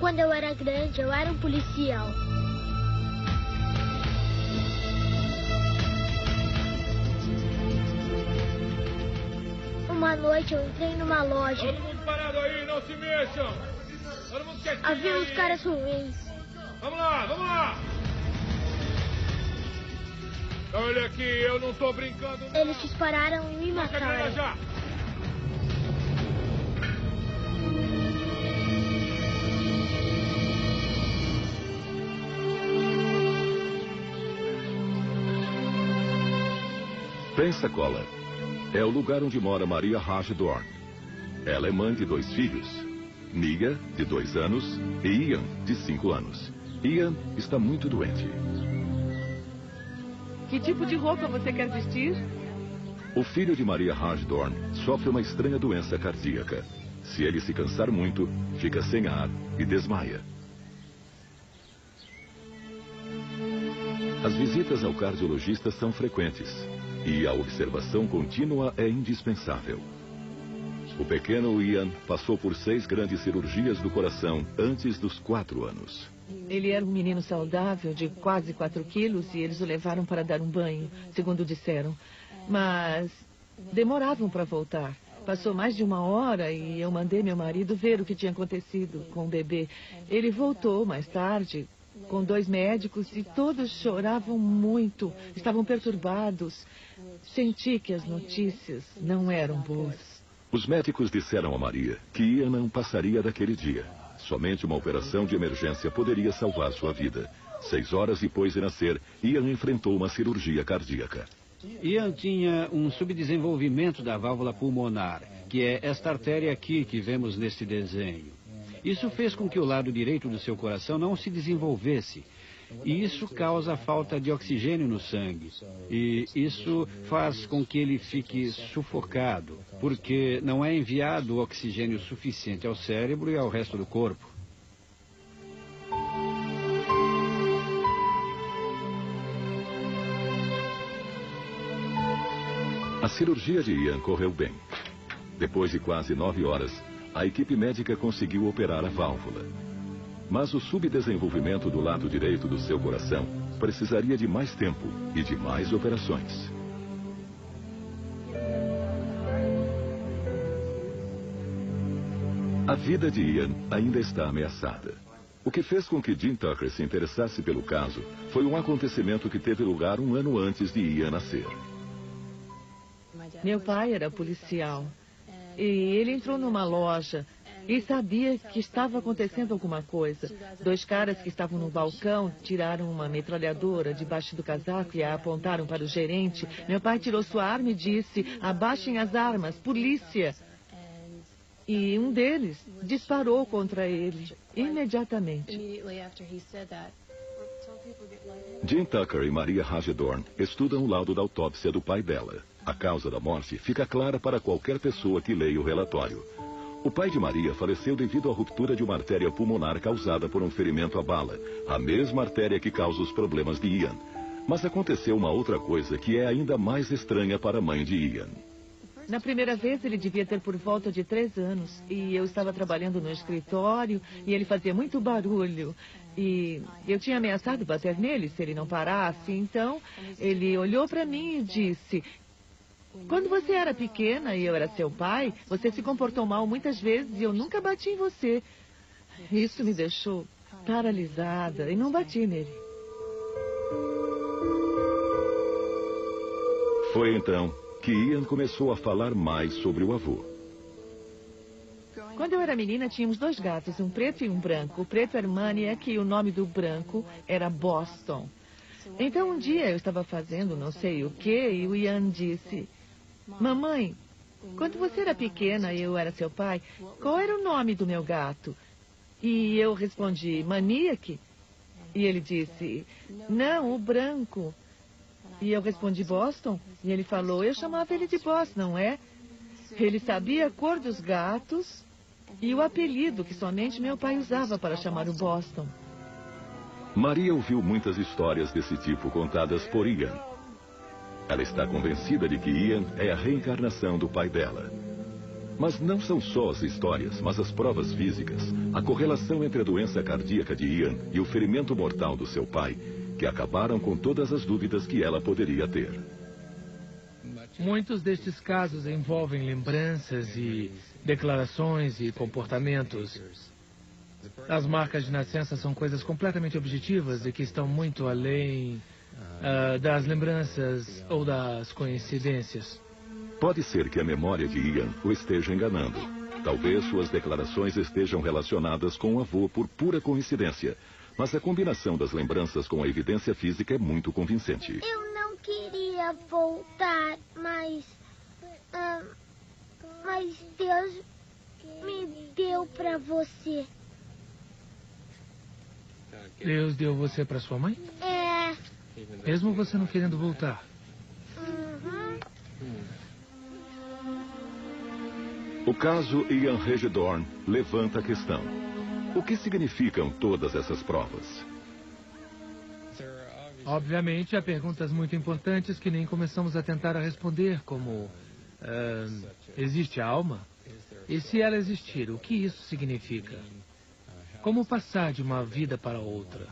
Quando eu era grande, eu era um policial. Uma noite eu entrei numa loja. Todo mundo parado aí, não se mexam. Todo mundo quietinho. Havia uns caras ruins. Vamos lá, vamos lá. Olha aqui, eu não tô brincando. Não. Eles dispararam e me mataram. Já. Pensacola é o lugar onde mora Maria Hagedorn. Ela é mãe de 2 filhos, Mia, de 2 anos, e Ian, de 5 anos. Ian está muito doente. Que tipo de roupa você quer vestir? O filho de Maria Hagedorn sofre uma estranha doença cardíaca. Se ele se cansar muito, fica sem ar e desmaia. As visitas ao cardiologista são frequentes e a observação contínua é indispensável. O pequeno Ian passou por 6 grandes cirurgias do coração antes dos 4 anos. Ele era um menino saudável, de quase 4 quilos, e eles o levaram para dar um banho, segundo disseram. Mas demoravam para voltar. Passou mais de 1 hora e eu mandei meu marido ver o que tinha acontecido com o bebê. Ele voltou mais tarde, com 2 médicos, e todos choravam muito, estavam perturbados. Senti que as notícias não eram boas. Os médicos disseram a Maria que Ian não passaria daquele dia. Somente uma operação de emergência poderia salvar sua vida. 6 horas depois de nascer, Ian enfrentou uma cirurgia cardíaca. Ian tinha um subdesenvolvimento da válvula pulmonar, que é esta artéria aqui que vemos neste desenho. Isso fez com que o lado direito do seu coração não se desenvolvesse. E isso causa falta de oxigênio no sangue. E isso faz com que ele fique sufocado, porque não é enviado oxigênio suficiente ao cérebro e ao resto do corpo. A cirurgia de Ian correu bem. Depois de quase 9 horas, a equipe médica conseguiu operar a válvula. Mas o subdesenvolvimento do lado direito do seu coração precisaria de mais tempo e de mais operações. A vida de Ian ainda está ameaçada. O que fez com que Jim Tucker se interessasse pelo caso foi um acontecimento que teve lugar 1 ano antes de Ian nascer. Meu pai era policial e ele entrou numa loja e sabia que estava acontecendo alguma coisa. 2 caras que estavam no balcão tiraram uma metralhadora debaixo do casaco e a apontaram para o gerente. Meu pai tirou sua arma e disse: abaixem as armas, polícia. E um deles disparou contra ele imediatamente. Jim Tucker e Maria Hagedorn estudam o laudo da autópsia do pai dela. A causa da morte fica clara para qualquer pessoa que leia o relatório. O pai de Maria faleceu devido à ruptura de uma artéria pulmonar causada por um ferimento à bala, a mesma artéria que causa os problemas de Ian. Mas aconteceu uma outra coisa que é ainda mais estranha para a mãe de Ian. Na primeira vez ele devia ter por volta de 3 anos e eu estava trabalhando no escritório e ele fazia muito barulho. E eu tinha ameaçado bater nele se ele não parasse, então ele olhou para mim e disse: quando você era pequena e eu era seu pai, você se comportou mal muitas vezes e eu nunca bati em você. Isso me deixou paralisada e não bati nele. Foi então que Ian começou a falar mais sobre o avô. Quando eu era menina, tínhamos 2 gatos, um preto e um branco. O preto era Maniac e o nome do branco era Boston. Então um dia eu estava fazendo não sei o que e o Ian disse: mamãe, quando você era pequena e eu era seu pai, qual era o nome do meu gato? E eu respondi: Maniac. E ele disse: não, o branco. E eu respondi: Boston. E ele falou: eu chamava ele de Boss, não é? Ele sabia a cor dos gatos e o apelido que somente meu pai usava para chamar o Boston. Maria ouviu muitas histórias desse tipo contadas por Ian. Ela está convencida de que Ian é a reencarnação do pai dela. Mas não são só as histórias, mas as provas físicas, a correlação entre a doença cardíaca de Ian e o ferimento mortal do seu pai, que acabaram com todas as dúvidas que ela poderia ter. Muitos destes casos envolvem lembranças e declarações e comportamentos. As marcas de nascença são coisas completamente objetivas e que estão muito além das lembranças ou das coincidências. Pode ser que a memória de Ian o esteja enganando. Talvez suas declarações estejam relacionadas com o avô por pura coincidência. Mas a combinação das lembranças com a evidência física é muito convincente. Eu não queria voltar, mas Deus me deu pra você. Deus deu você para sua mãe? É. Mesmo você não querendo voltar? Uhum. O caso Ian Hagedorn levanta a questão. O que significam todas essas provas? Obviamente, há perguntas muito importantes que nem começamos a tentar a responder, como... existe alma? E se ela existir, o que isso significa? Como passar de uma vida para outra?